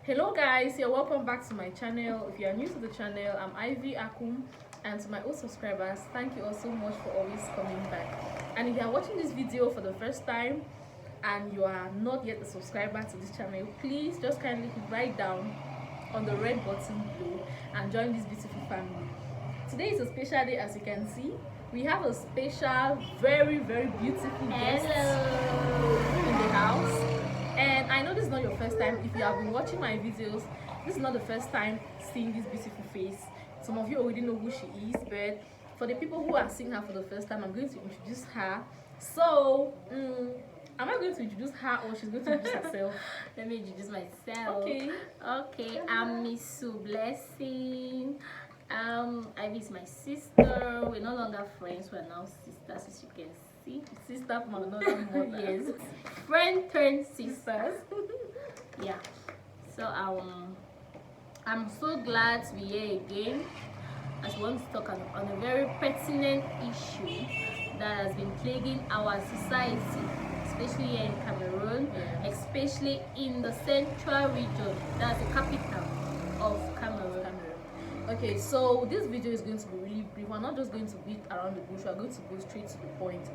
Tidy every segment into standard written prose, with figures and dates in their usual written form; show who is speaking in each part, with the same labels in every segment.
Speaker 1: Hello guys, you're welcome back to my channel. If you are new to the channel, I'm Ivy Akum, and to my old subscribers, thank you all so much for always coming back. And if you are watching this video for the first time and you are not yet a subscriber to this channel, please just kindly hit right down on the red button below and join this beautiful family. Today is a special day. As you can see, we have a special, very beautiful guest in the house. And I know this is not your first time. If you have been watching my videos, this is not the first time seeing this beautiful face. Some of you already know who she is, but for the people who are seeing her for the first time, I'm going to introduce her. So am I going to introduce her or she's going to introduce herself?
Speaker 2: Let me introduce myself.
Speaker 1: Okay,
Speaker 2: I'm Miss Sue Blessing. Ivy is my sister. We're no longer friends, we're now sisters, as you can see.
Speaker 1: sister from another mother.
Speaker 2: Yes, friend turned sisters. Yeah, so I'm so glad to be here again, as we want to talk on a very pertinent issue that has been plaguing our society, especially here in Cameroon, especially in the central region, that's the capital of Cameroon.
Speaker 1: Okay, so this video is going to be really brief. We're not just going to beat around the bush, we're going to go straight to the point.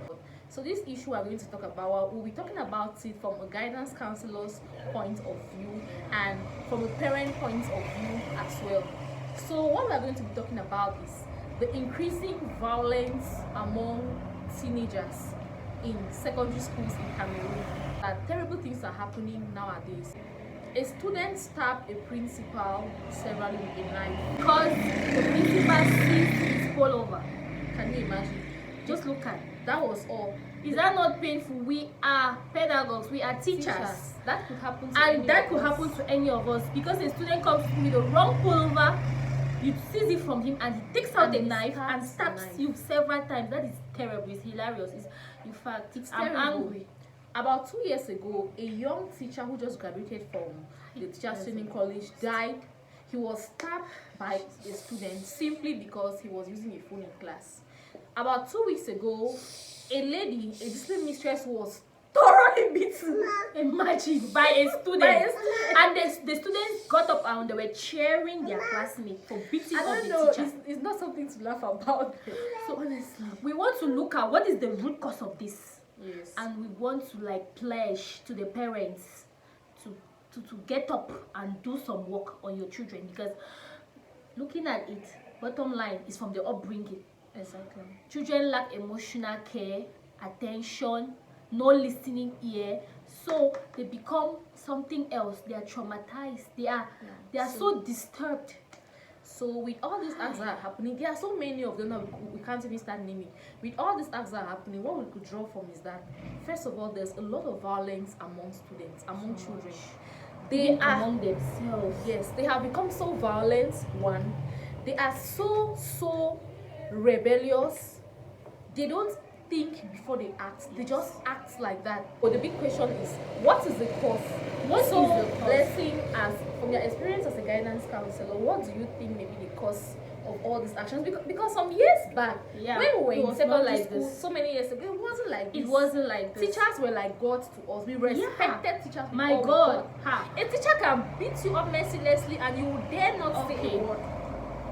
Speaker 1: So this issue we're going to talk about, we'll be talking about it from a guidance counselor's point of view and from a parent point of view as well. So what we're going to be talking about is the increasing violence among teenagers in secondary schools in Cameroon. Terrible things are happening nowadays. A student stabbed a principal severally with a knife
Speaker 2: because the principal sees his pull over.
Speaker 1: Can you imagine?
Speaker 2: Just look at
Speaker 1: that. Was all.
Speaker 2: Is that not painful? We are pedagogues, we are teachers.
Speaker 1: That could happen to
Speaker 2: and that could happen to any of us, because a student comes with the wrong pullover, you seize it from him and he takes out the knife and stabs you several times. That is terrible. It's hilarious. In fact, I'm angry.
Speaker 1: About 2 years ago, a young teacher who just graduated from the teachers training college died. He was stabbed by a student simply because he was using a phone in class. About 2 weeks ago, a lady, a discipline mistress, was thoroughly beaten.
Speaker 2: Imagine, by a student. And the students got up and they were cheering their classmate for beating up the teacher.
Speaker 1: It's not something to laugh about. So honestly,
Speaker 2: we want to look at what is the root cause of this.
Speaker 1: Yes.
Speaker 2: And we want to pledge to the parents to get up and do some work on your children, because looking at it, bottom line is from the upbringing.
Speaker 1: Exactly.
Speaker 2: Children lack emotional care, attention, no listening ear, so they become something else. They are traumatized. They are so disturbed.
Speaker 1: So with all these acts that are happening, there are so many of them that we can't even start naming. With all these acts that are happening, what we could draw from is that, first of all, there's a lot of violence among students, among children. They are
Speaker 2: among themselves.
Speaker 1: Yes, they have become so violent. One, they are so rebellious. They don't think before they act. They just act like that. But the big question is, what is the cause? What is the cause? Blessing, as from your experience as a guidance counselor, what do you think may be the cause of all these actions? Because some years back, when we were in secondary school, so many years ago, it wasn't like this.
Speaker 2: It wasn't like this.
Speaker 1: Teachers were like gods to us. We respected teachers.
Speaker 2: My God.
Speaker 1: A teacher can beat you up mercilessly and you dare not say a word.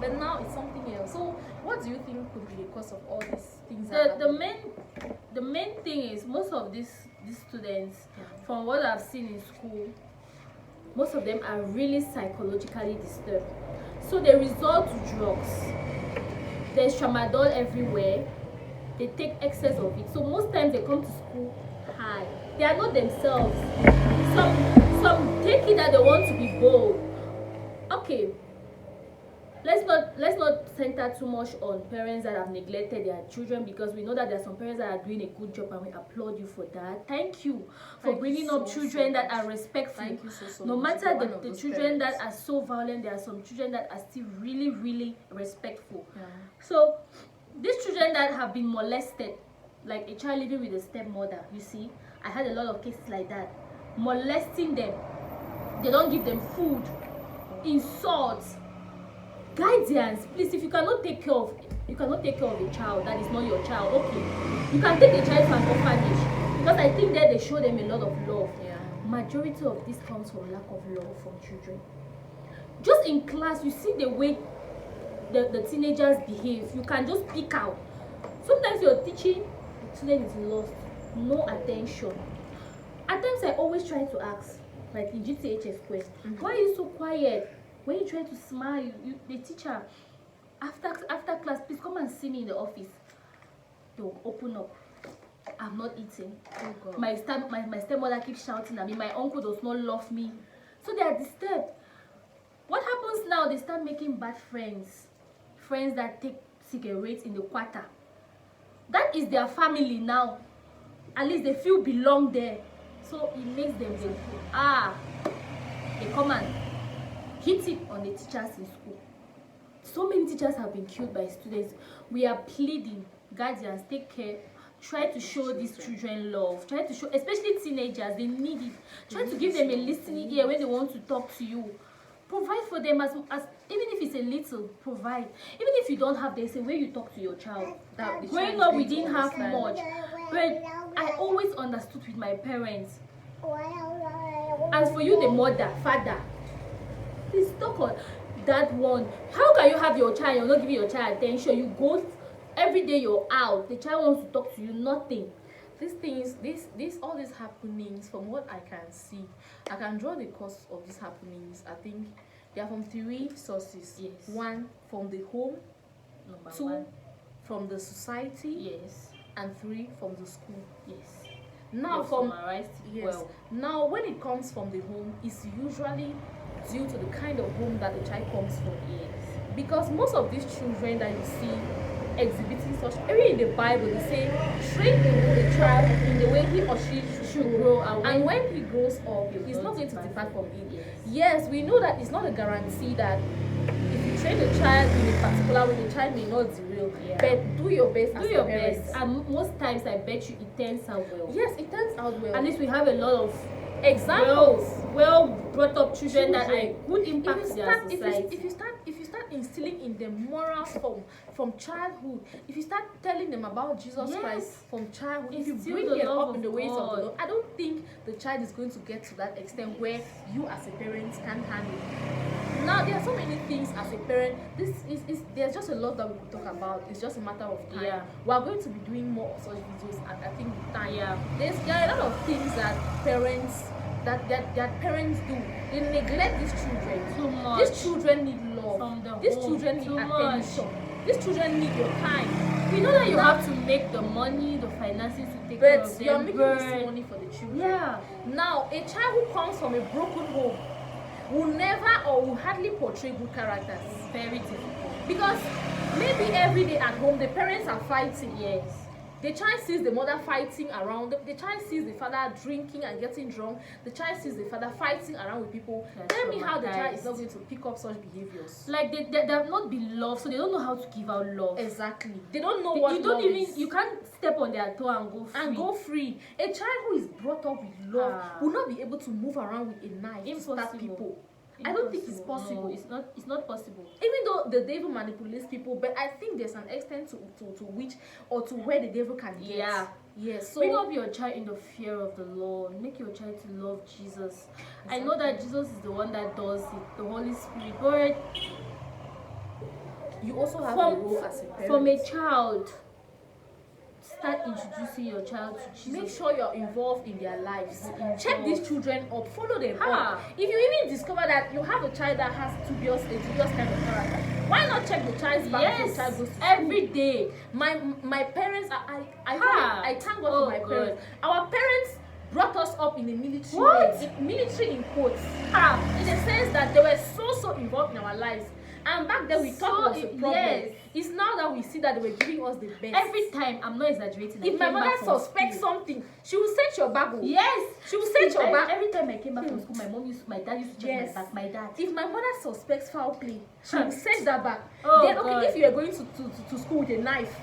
Speaker 1: But now it's something else. So what do you think could be the cause of all these things?
Speaker 2: The main thing is, most of these students, from what I've seen in school, most of them are really psychologically disturbed. So they resort to drugs. There's tramadol everywhere. They take excess of it. So most times they come to school high. They are not themselves. Some take it that they want to be bold. Okay. Let's not center too much on parents that have neglected their children, because we know that there are some parents that are doing a good job and we applaud you for that. Thank you for bringing up children that are respectful.
Speaker 1: Thank you so
Speaker 2: no
Speaker 1: much.
Speaker 2: matter the children that are so violent, there are some children that are still really respectful. So these children that have been molested, like a child living with a stepmother, you see, I had a lot of cases like that, molesting them. They don't give them food, insults, guidance. Please, if you cannot take care of a child that is not your child, okay, you can take a child to an orphanage, because I think that they show them a lot of love. majority of this comes from lack of love from children. Just in class, you see the way the teenagers behave. You can just pick out. Sometimes you're teaching, the student is lost, no attention. At times I always try to ask, like in GTHS square, why are you so quiet? When you try to smile, the teacher, after class, please come and see me in the office. They'll open up. I'm not eating.
Speaker 1: Oh God.
Speaker 2: My stepmother keeps shouting at me. My uncle does not love me. So they are disturbed. What happens now? They start making bad friends. Friends that take cigarettes in the quarter. That is their family now. At least they feel belong there. So it makes them they come and hit it on the teachers in school. So many teachers have been killed by students. We are pleading, guardians, take care. Try to show these children love. Try to show, especially teenagers, they need it. Try to give them a listening ear when they want to talk to you. Provide for them as even if it's a little, provide. Even if you don't have, there's a way you talk to your child. Growing up, we didn't have much. But I always understood with my parents. As for you, the mother, father, please talk on that one. How can you have your child, you're not giving your child attention? You go every day, you're out, the child wants to talk to you, nothing.
Speaker 1: These things, all these happenings, from what I can see, I can draw the cause of these happenings. I think they are from 3 sources.
Speaker 2: Yes.
Speaker 1: 1, from the home.
Speaker 2: Number
Speaker 1: 2,
Speaker 2: 1.
Speaker 1: from the society.
Speaker 2: Yes.
Speaker 1: And 3, from the school.
Speaker 2: Yes.
Speaker 1: Now
Speaker 2: Yes. Well.
Speaker 1: Now when it comes from the home, it's usually due to the kind of home that the child comes from.
Speaker 2: Yes.
Speaker 1: Because most of these children that you see exhibiting such, even in the Bible, they say train the child in the way he or she should grow, and when he grows up, he's not going to depart from it. Yes, we know that it's not a guarantee that if you train the child in a particular way, the child may not derail. But do your best.
Speaker 2: Do your best, and most times I bet you it turns out well.
Speaker 1: Yes, it turns out well.
Speaker 2: At least we have a lot of
Speaker 1: examples,
Speaker 2: well brought up children that are good impact to their society.
Speaker 1: If you start instilling in them morals from childhood, if you start telling them about Jesus Christ from childhood, if you bring them up in the ways of the Lord, I don't think the child is going to get to that extent where you as a parent can't handle it. Now there are so many things as a parent. There's just a lot that we could talk about. It's just a matter of time. We are going to be doing more of such videos, and I think with time. There are a lot of things that parents do. They neglect these children
Speaker 2: too much.
Speaker 1: These children need love. These children need attention. These children need your time.
Speaker 2: We know that you have to make the money, the finances to take care of them.
Speaker 1: But you're making this money for the children. Now, a child who comes from a broken home will never or will hardly portray good characters.
Speaker 2: It's very difficult.
Speaker 1: Because maybe every day at home the parents are fighting.
Speaker 2: Yes.
Speaker 1: The child sees the mother fighting around. The child sees the father drinking and getting drunk. The child sees the father fighting around with people. Tell me how the child is not going to pick up such behaviors.
Speaker 2: Like they have not been loved, so they don't know how to give out love.
Speaker 1: Exactly. They don't know what love is.
Speaker 2: You can't step on their toe and go free.
Speaker 1: A child who is brought up with love will not be able to move around with a knife to stab people. I don't think it's possible.
Speaker 2: No, it's not possible.
Speaker 1: Even though the devil manipulates people, but I think there's an extent to which or to where the devil can get. Yes. So
Speaker 2: bring up your child in the fear of the Lord. Make your child to love Jesus. Exactly. I know that Jesus is the one that does it, the Holy Spirit. But
Speaker 1: you also have a role as a parent.
Speaker 2: From a child, start introducing your child to Jesus.
Speaker 1: Make sure you're involved in their lives. Check these children up. Follow them up. If you even discover that you have a child that has a dubious kind of character, why not check the child's back before the child goes to school?
Speaker 2: Every day.
Speaker 1: My parents, I thank God for my parents. Our parents brought us up in the military. Military in quotes. In the sense that they were so involved in our lives. And back then we thought it was a problem. It's now that we see that they were giving us the best.
Speaker 2: Every time, I'm not exaggerating.
Speaker 1: If my mother suspects something, she will search your bag.
Speaker 2: Yes.
Speaker 1: She will search your bag.
Speaker 2: Every time I came back from school, my dad used to check my bag. My dad.
Speaker 1: If my mother suspects foul play, she will search that bag. If you are going to school with a knife,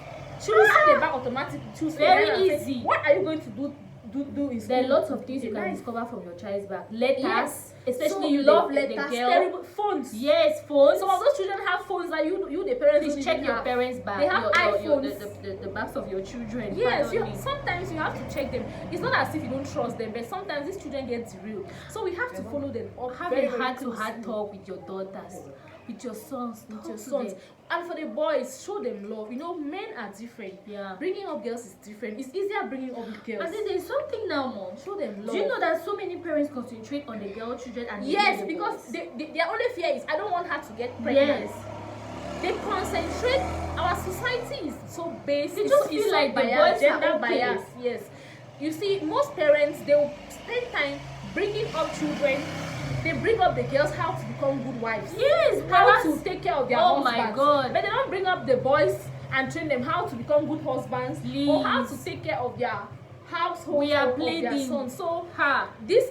Speaker 1: she will search the bag automatically. She will say,
Speaker 2: very easy.
Speaker 1: What are you going to do do in school.
Speaker 2: There are lots of things you can
Speaker 1: Nice.
Speaker 2: discover from your child's bag. Letters,
Speaker 1: Yes.
Speaker 2: especially
Speaker 1: So
Speaker 2: you
Speaker 1: love
Speaker 2: the
Speaker 1: letters,
Speaker 2: girl.
Speaker 1: terrible phones.
Speaker 2: Yes, phones.
Speaker 1: Some of those children have phones that you the parents
Speaker 2: Please
Speaker 1: don't
Speaker 2: check
Speaker 1: even
Speaker 2: your
Speaker 1: have.
Speaker 2: parents' bag.
Speaker 1: They have
Speaker 2: the backs of your children.
Speaker 1: Yes,
Speaker 2: Pardon me.
Speaker 1: sometimes you have to check them. It's not as if you don't trust them, but sometimes these children get derailed. So we have to follow them up.
Speaker 2: Have
Speaker 1: very,
Speaker 2: a
Speaker 1: very
Speaker 2: heart-to-heart
Speaker 1: closely.
Speaker 2: talk with your daughters, with your sons,
Speaker 1: With
Speaker 2: talk
Speaker 1: your
Speaker 2: to
Speaker 1: sons.
Speaker 2: them.
Speaker 1: And for the boys, show them love. You know, men are different.
Speaker 2: Yeah.
Speaker 1: Bringing up girls is different. It's easier bringing up girls.
Speaker 2: And then there's something now, mom.
Speaker 1: Show them love.
Speaker 2: Do you know that so many parents concentrate on the girl children and
Speaker 1: Yes,
Speaker 2: the
Speaker 1: because
Speaker 2: boys?
Speaker 1: their only fear is I don't want her to get pregnant.
Speaker 2: Yes.
Speaker 1: They concentrate. Our society is so based.
Speaker 2: They
Speaker 1: it's
Speaker 2: just
Speaker 1: so-
Speaker 2: feel
Speaker 1: it's so
Speaker 2: like the
Speaker 1: biased,
Speaker 2: boys are
Speaker 1: gender
Speaker 2: okay.
Speaker 1: bias. Yes. You see, most parents they will spend time bringing up children. They bring up the girls how to become good wives.
Speaker 2: Yes,
Speaker 1: How
Speaker 2: whereas-
Speaker 1: to take care of their
Speaker 2: Oh
Speaker 1: husbands.
Speaker 2: my God.
Speaker 1: But they don't bring up the boys and train them how to become good husbands or how to
Speaker 2: Please.
Speaker 1: take care of their household
Speaker 2: We are
Speaker 1: or of their
Speaker 2: bleeding.
Speaker 1: sons. So
Speaker 2: Ha.
Speaker 1: these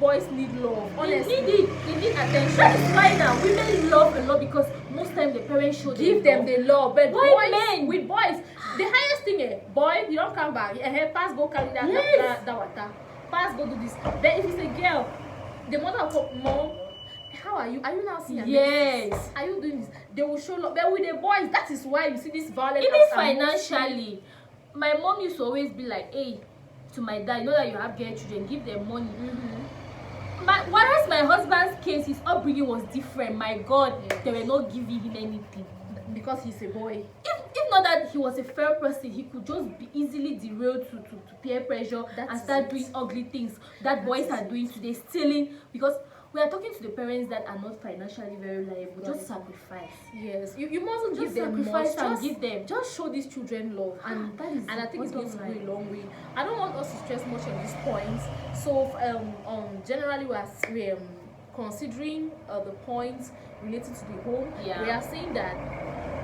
Speaker 1: boys need love. Honestly,
Speaker 2: They need it.
Speaker 1: They need attention.
Speaker 2: That is why now women love a lot because most time the parents show
Speaker 1: Give them
Speaker 2: love.
Speaker 1: the love, but
Speaker 2: Why
Speaker 1: boys,
Speaker 2: men?
Speaker 1: with boys, the highest thing, boy, you don't come back. Pass, go carry that,
Speaker 2: Yes.
Speaker 1: that water. Pass, go do this. But if it's a girl, the mother will come, mom, how are you? Are you now seeing your
Speaker 2: Yes.
Speaker 1: next? Are you doing this? They will show love. But with the boys, that is why you see this violence.
Speaker 2: Even
Speaker 1: acts are mostly-
Speaker 2: financially, my mom used to always be like, hey, to my dad, you know that you have girl children, give them money. Whereas my husband's case, his upbringing was different. My God,
Speaker 1: Yes.
Speaker 2: they were not giving him anything.
Speaker 1: Because he's a boy.
Speaker 2: If not that he was a fair person, he could just be easily derailed to peer pressure
Speaker 1: That
Speaker 2: and
Speaker 1: is
Speaker 2: start
Speaker 1: it.
Speaker 2: doing ugly things that boys
Speaker 1: is
Speaker 2: are
Speaker 1: it.
Speaker 2: doing today, stealing. Because we are talking to the parents that are not financially very reliable. Just sacrifice.
Speaker 1: Yes, you mustn't
Speaker 2: Just
Speaker 1: give them
Speaker 2: sacrifice
Speaker 1: much.
Speaker 2: and
Speaker 1: Just
Speaker 2: give them.
Speaker 1: Just show these children love, and
Speaker 2: that is
Speaker 1: I think it's going to go
Speaker 2: bottom
Speaker 1: a long way. I don't want us to stress much on these points. So generally we're considering the points related to the home.
Speaker 2: Yeah.
Speaker 1: We are saying that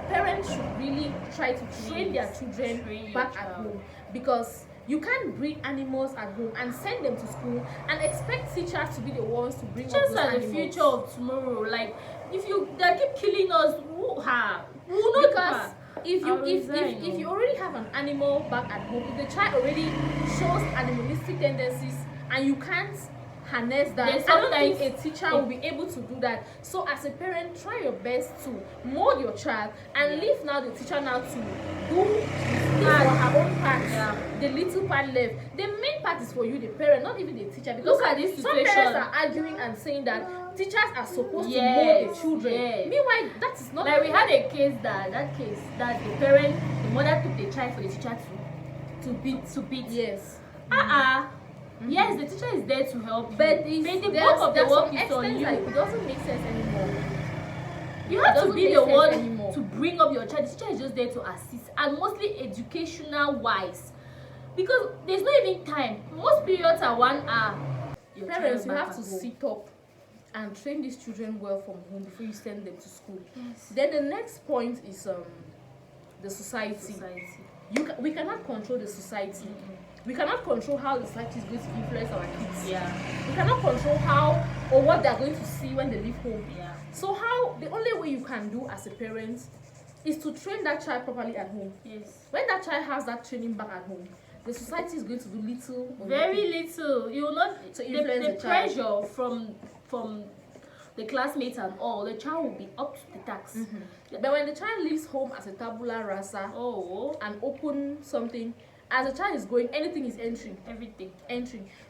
Speaker 1: parents should really try to train their children
Speaker 2: Train your
Speaker 1: back at
Speaker 2: child.
Speaker 1: home, because you can't breed animals at home and send them to school and expect teachers to be the ones to bring up
Speaker 2: Just
Speaker 1: those
Speaker 2: are the
Speaker 1: animals.
Speaker 2: future of tomorrow. Like if they keep killing us, we will not
Speaker 1: Because if
Speaker 2: I'll resign,
Speaker 1: if you already have an animal back at home, if the child already shows animalistic tendencies and you can't harness that,
Speaker 2: Then
Speaker 1: I don't think
Speaker 2: sometimes
Speaker 1: a teacher will be able to do that. So as a parent, try your best to mold your child and leave now the teacher now to do his or her own part.
Speaker 2: Yeah.
Speaker 1: The little part left. The main part is for you, the parent, not even the teacher. Because
Speaker 2: Look at this
Speaker 1: some
Speaker 2: situation.
Speaker 1: parents are arguing and saying that teachers are supposed to mold
Speaker 2: Yes,
Speaker 1: the children.
Speaker 2: yes.
Speaker 1: Meanwhile, that is not
Speaker 2: Like we had a case that the mother took the child for the teacher to beat.
Speaker 1: Yes.
Speaker 2: Yes, the teacher is there to help you.
Speaker 1: But
Speaker 2: the
Speaker 1: there's
Speaker 2: bulk of the
Speaker 1: some
Speaker 2: work is on
Speaker 1: extent
Speaker 2: you.
Speaker 1: that it doesn't make sense anymore.
Speaker 2: You
Speaker 1: It
Speaker 2: have to
Speaker 1: doesn't
Speaker 2: be
Speaker 1: make
Speaker 2: the
Speaker 1: sense
Speaker 2: one
Speaker 1: anymore.
Speaker 2: to bring up your child. The teacher is just there to assist, and mostly educational wise, because there's not even time. Most periods are 1 hour. Your
Speaker 1: Parents,
Speaker 2: child
Speaker 1: you
Speaker 2: back
Speaker 1: have to
Speaker 2: at home.
Speaker 1: sit up and train these children well from home before you send them to school.
Speaker 2: Yes.
Speaker 1: Then the next point is the society.
Speaker 2: Society.
Speaker 1: We cannot control the society. We cannot control how the society is going to influence our kids.
Speaker 2: Yeah.
Speaker 1: We cannot control how or what they're going to see when they leave home.
Speaker 2: Yeah.
Speaker 1: So the only way you can do as a parent is to train that child properly at home.
Speaker 2: Yes.
Speaker 1: When that child has that training back at home, the society is going to do little or
Speaker 2: Very
Speaker 1: nothing.
Speaker 2: little. You will not
Speaker 1: To
Speaker 2: the
Speaker 1: influence the child.
Speaker 2: pressure from the classmates and all. The child will be up to the tax.
Speaker 1: But when the child leaves home as a tabula rasa
Speaker 2: Oh,
Speaker 1: and open something, as the child is going, anything is entering.
Speaker 2: everything.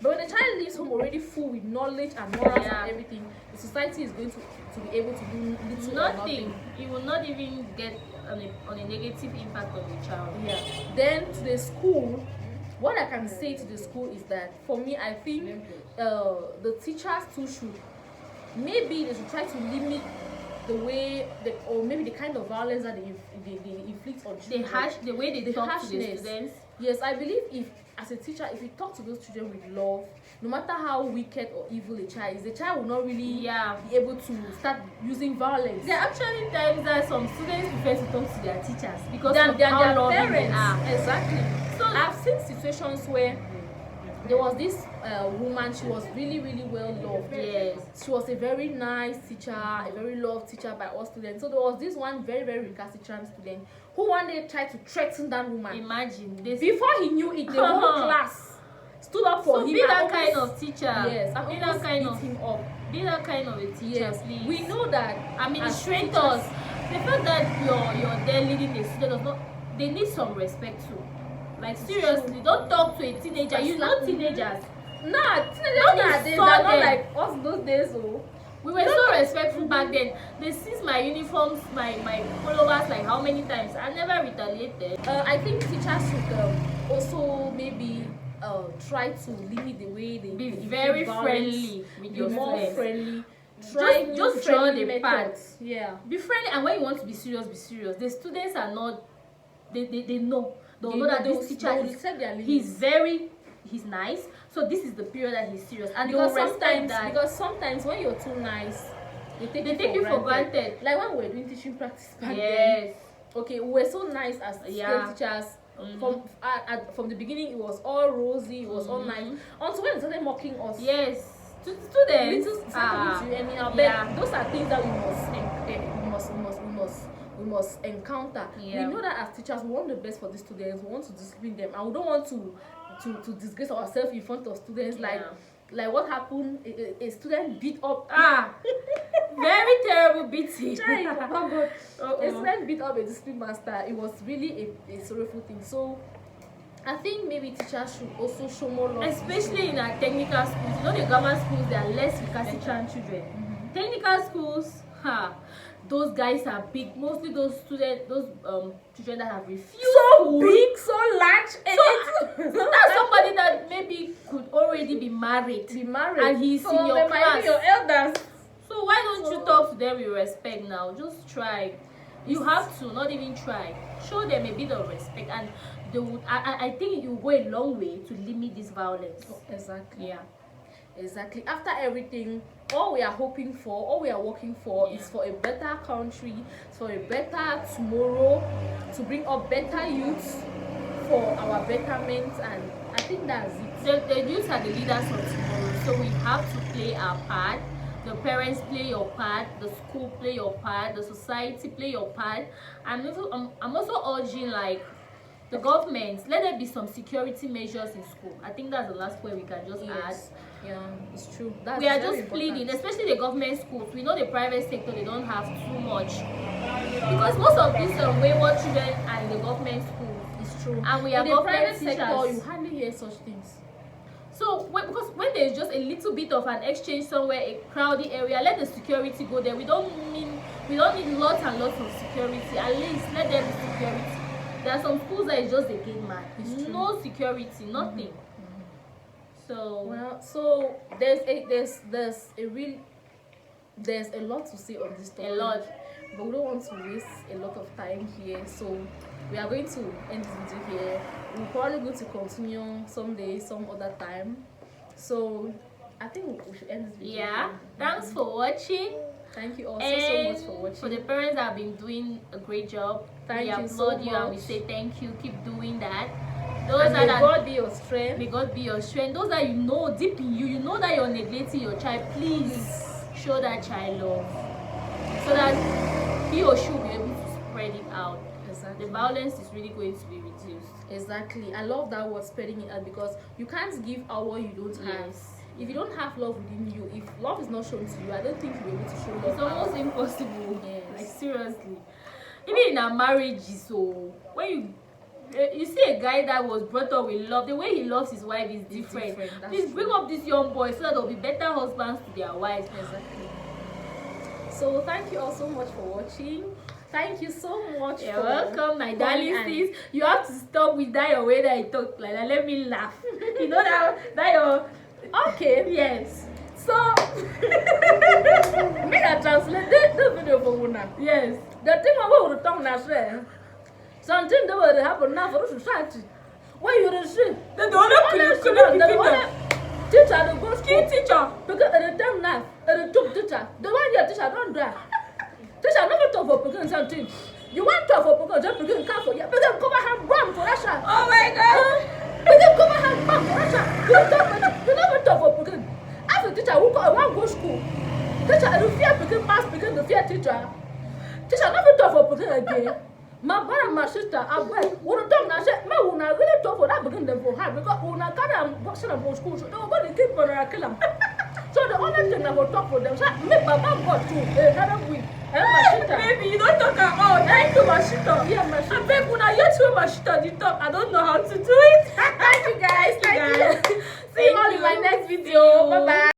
Speaker 1: But when the child leaves home already full with knowledge and morals
Speaker 2: Yeah.
Speaker 1: and everything, the society is going to be able to do little or
Speaker 2: Nothing. You will not even get on a negative impact on the child.
Speaker 1: Yeah. Then to the school, what I can say to the school is that for me, I think the teachers too should maybe they should try to limit the way or maybe the kind of violence that they inflict on children.
Speaker 2: The way they
Speaker 1: The
Speaker 2: talk to the
Speaker 1: harshness.
Speaker 2: students.
Speaker 1: Yes, I believe if as a teacher, if you talk to those children with love, no matter how wicked or evil a child is, the child will not really
Speaker 2: Yeah.
Speaker 1: be able to start using violence.
Speaker 2: There are actually times that some students prefer to talk to their teachers because
Speaker 1: than
Speaker 2: of
Speaker 1: their
Speaker 2: how loving
Speaker 1: parents.
Speaker 2: they are.
Speaker 1: Exactly.
Speaker 2: So
Speaker 1: I've seen situations where there was this woman, she was really, really well loved.
Speaker 2: Yes.
Speaker 1: She was a very nice teacher, a very loved teacher by all students. So there was this one very, very recalcitrant student who one day tried to threaten that woman.
Speaker 2: Imagine this.
Speaker 1: Before he knew it, the whole class stood up for
Speaker 2: So
Speaker 1: him.
Speaker 2: be that
Speaker 1: and
Speaker 2: kind
Speaker 1: almost-
Speaker 2: of teacher.
Speaker 1: Yes, and
Speaker 2: Be that
Speaker 1: almost
Speaker 2: kind
Speaker 1: beat
Speaker 2: of
Speaker 1: him up.
Speaker 2: Be that kind of a teacher,
Speaker 1: Yes,
Speaker 2: please.
Speaker 1: we know that
Speaker 2: Administrators, the fact that you're there leading a student does not, they need some respect too. Like seriously, don't talk to a teenager. You know teenagers.
Speaker 1: Nah, teenagers
Speaker 2: Don't
Speaker 1: nowadays
Speaker 2: insult
Speaker 1: are not
Speaker 2: them.
Speaker 1: like us those days. Oh,
Speaker 2: We were so respectful back then. They seized my uniforms, my followers like how many times? I never retaliated.
Speaker 1: I think teachers should also maybe try to limit the way they
Speaker 2: Be
Speaker 1: they
Speaker 2: very
Speaker 1: inflict
Speaker 2: friendly
Speaker 1: violence,
Speaker 2: with
Speaker 1: be
Speaker 2: your
Speaker 1: more
Speaker 2: students.
Speaker 1: friendly. Try new
Speaker 2: Just draw
Speaker 1: friendly
Speaker 2: the path.
Speaker 1: methods. Yeah.
Speaker 2: Be friendly, and when you want to be serious, be serious. The students are not. They know. They'll know that this teacher he's nice. So this is the period that he's serious, and
Speaker 1: Because
Speaker 2: they'll respect that.
Speaker 1: because sometimes when you're too nice, they take
Speaker 2: you for granted.
Speaker 1: Like when we were doing teaching practice back then.
Speaker 2: Yes.
Speaker 1: Okay, we were so nice as
Speaker 2: Yeah.
Speaker 1: teachers.
Speaker 2: Mhm.
Speaker 1: From the beginning, it was all rosy, it was all nice. Until when they started mocking us.
Speaker 2: Yes. To students.
Speaker 1: Little to you anyhow.
Speaker 2: Yeah.
Speaker 1: But those are things that we must encounter.
Speaker 2: Yeah.
Speaker 1: We know that as teachers, we want the best for the students. We want to discipline them, and we don't want to disgrace ourselves in front of students. Like what happened? A student beat up.
Speaker 2: Very terrible beating.
Speaker 1: Oh God.
Speaker 2: Uh-oh.
Speaker 1: A student beat up a discipline master. It was really a sorrowful thing. So I think maybe teachers should also show more love.
Speaker 2: Especially in our technical schools. You know, the grammar schools, they are less recalcitrant children.
Speaker 1: Mm-hmm.
Speaker 2: Technical schools, those guys are big. Mostly those students, those children that have refused.
Speaker 1: So big, so large.
Speaker 2: So that's somebody that maybe could already be married. And he's in your
Speaker 1: they
Speaker 2: class.
Speaker 1: might be your elders.
Speaker 2: So why don't you talk to them with respect now? Just try. You have to, not even try. Show them a bit of respect, and they would. I think it will go a long way to limit this violence.
Speaker 1: Exactly.
Speaker 2: Yeah.
Speaker 1: Exactly. After everything, all we are hoping for, all we are working for is for a better country, for a better tomorrow, to bring up better youth for our betterment, and I think that's it.
Speaker 2: The youth are the leaders of tomorrow, so we have to play our part. The parents play your part, the school play your part, the society play your part. I'm also urging like the government, let there be some security measures in school. I think that's the last point we can just add.
Speaker 1: Yeah, it's true. That's
Speaker 2: We are
Speaker 1: very
Speaker 2: just
Speaker 1: important.
Speaker 2: pleading, especially the government schools. We know the private sector, they don't have too much, because most of these wayward children are in the government schools.
Speaker 1: It's true.
Speaker 2: And we are
Speaker 1: in the
Speaker 2: government
Speaker 1: private sector,
Speaker 2: teachers.
Speaker 1: you hardly hear such things.
Speaker 2: So because when there's just a little bit of an exchange somewhere, a crowded area, let the security go there. We don't need lots and lots of security. At least let there be security. There are some schools that is just a gate man. No security, nothing.
Speaker 1: So there's a lot to say on this topic.
Speaker 2: A lot.
Speaker 1: But we don't want to waste a lot of time here. So we are going to end this video here. We're probably going to continue someday, some other time. So I think we should end this video.
Speaker 2: Yeah. Thanks for watching.
Speaker 1: Thank you all so much for watching.
Speaker 2: For the parents that have been doing a great job, we applaud you and we say thank you. Keep doing that.
Speaker 1: May God be your strength.
Speaker 2: May God be your strength. Those that you know deep in you, you know that you're neglecting your child, please show that child love, so that he or she will be able to spread it out.
Speaker 1: Exactly.
Speaker 2: The violence is really going to be reduced.
Speaker 1: Exactly. I love that word, spreading it out, because you can't give out what you don't have. If you don't have love within you, if love is not shown to you, I don't think you'll be able to show love.
Speaker 2: It's almost impossible.
Speaker 1: Yes.
Speaker 2: Like seriously. Even in our marriages, so when you see a guy that was brought up with love, the way he loves his wife is different. Please bring up this young boy so that they'll be better husbands to their wives.
Speaker 1: Exactly. So thank you all so much for watching. Thank you so much.
Speaker 2: You're welcome, my darling sis. You have to stop with that your way that you talk like that. Let me laugh. You know that your
Speaker 1: okay.
Speaker 2: Yes.
Speaker 1: So may I translate the video for you now?
Speaker 2: Yes.
Speaker 1: The thing about the tongue now say something that will happen now for society. Why you see? The other teacher the go school teacher because at the time now at the top teacher the one your teacher don't drive. Teacher never talk for picking something. You want to talk for picking just picking car for you. Picking come and run for that shot. Oh my God. Picking come and run for that shot. You never talk for picking. After teacher who go one go school. Teacher the fear picking pass picking the fear teacher. Teacher never talk for picking again.
Speaker 3: my brother and my sister, I went. When the dog, I said, "Man, when I really talk for that, begin them for high because when I got them boxing them for school, so they were going to keep on kill them." So the only thing I will talk for them, so me, Baba got to another week. And my sister,
Speaker 2: Baby, you don't talk at all. Thank you, Mashita.
Speaker 3: yeah, my
Speaker 2: I
Speaker 3: sister.
Speaker 2: beg when I hear to Mashita the talk, I don't know how to do it.
Speaker 1: Thank you guys. Thank you. See you all in my next video.
Speaker 2: See you.
Speaker 1: Bye bye.